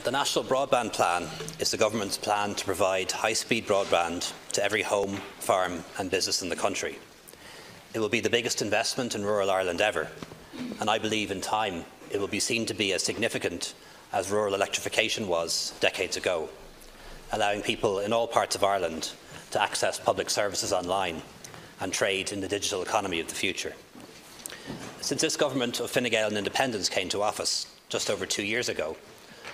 The National Broadband Plan is the government's plan to provide high-speed broadband to every home, farm and business in the country. It will be the biggest investment in rural Ireland ever, and I believe in time it will be seen to be as significant as rural electrification was decades ago, allowing people in all parts of Ireland to access public services online and trade in the digital economy of the future. Since this government of Fine Gael and independence came to office just over 2 years ago,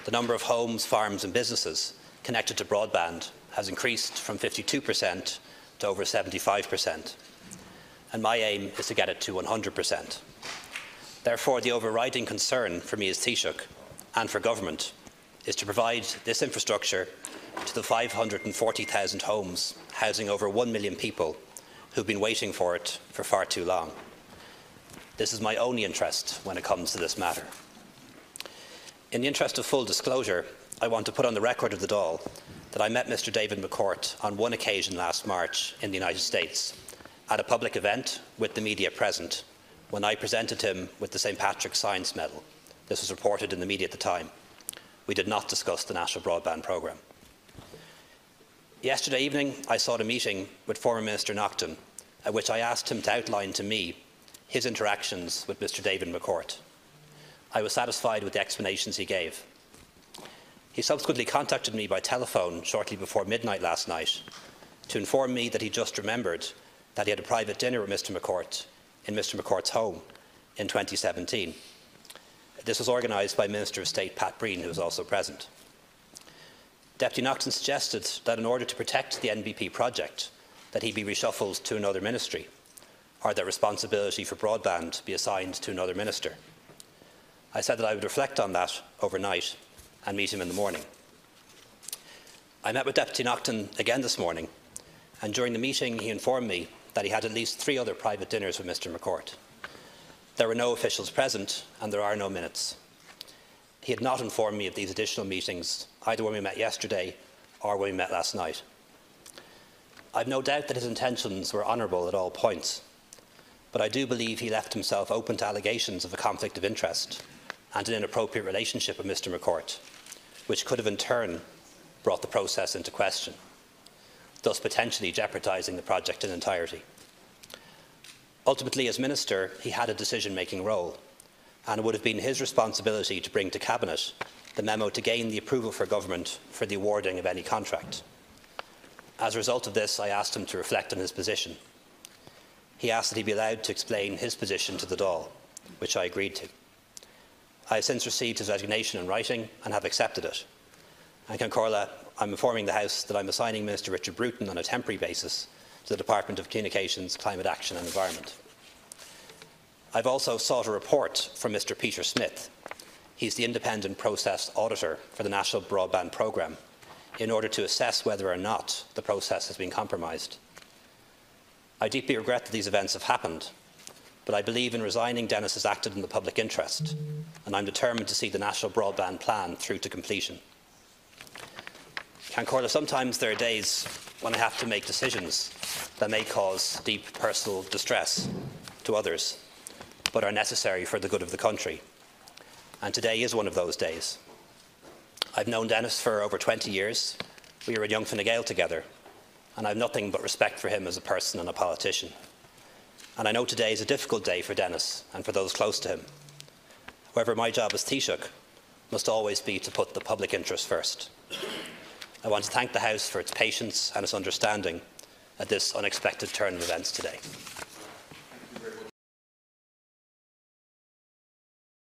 the number of homes, farms and businesses connected to broadband has increased from 52% to over 75%. And my aim is to get it to 100%. Therefore, the overriding concern for me as Taoiseach and for government is to provide this infrastructure to the 540,000 homes housing over 1 million people who've been waiting for it for far too long. This is my only interest when it comes to this matter. In the interest of full disclosure, I want to put on the record of the Dáil that I met Mr David McCourt on one occasion last March in the United States at a public event with the media present when I presented him with the St Patrick's Science Medal. This was reported in the media at the time. We did not discuss the National Broadband Programme. Yesterday evening, I sought a meeting with former Minister Naughton, at which I asked him to outline to me his interactions with Mr David McCourt. I was satisfied with the explanations he gave. He subsequently contacted me by telephone shortly before midnight last night to inform me that he just remembered that he had a private dinner with Mr McCourt in Mr McCourt's home in 2017. This was organised by Minister of State Pat Breen, who was also present. Deputy Naughton suggested that in order to protect the NBP project, that he be reshuffled to another ministry, or that responsibility for broadband be assigned to another minister. I said that I would reflect on that overnight and meet him in the morning. I met with Deputy Naughton again this morning, and during the meeting he informed me that he had at least 3 other private dinners with Mr McCourt. There were no officials present and there are no minutes. He had not informed me of these additional meetings, either when we met yesterday or when we met last night. I have no doubt that his intentions were honourable at all points, but I do believe he left himself open to allegations of a conflict of interest and an inappropriate relationship with Mr McCourt, which could have in turn brought the process into question, thus potentially jeopardising the project in entirety. Ultimately, as Minister, he had a decision-making role, and it would have been his responsibility to bring to Cabinet the memo to gain the approval for government for the awarding of any contract. As a result of this, I asked him to reflect on his position. He asked that he be allowed to explain his position to the Dáil, which I agreed to. I have since received his resignation in writing and have accepted it. And Concorla, I'm informing the House that I'm assigning Minister Richard Bruton on a temporary basis to the Department of Communications, Climate Action and Environment. I've also sought a report from Mr Peter Smith. He's the independent process auditor for the National Broadband Programme, in order to assess whether or not the process has been compromised. I deeply regret that these events have happened, but I believe in resigning Dennis has acted in the public interest, and I'm determined to see the National Broadband Plan through to completion. Concorla, sometimes there are days when I have to make decisions that may cause deep personal distress to others, but are necessary for the good of the country. And today is one of those days. I've known Dennis for over 20 years. We were in Young Fine Gael together, and I have nothing but respect for him as a person and a politician. And I know today is a difficult day for Dennis and for those close to him. However, my job as Taoiseach must always be to put the public interest first. I want to thank the House for its patience and its understanding at this unexpected turn of events today.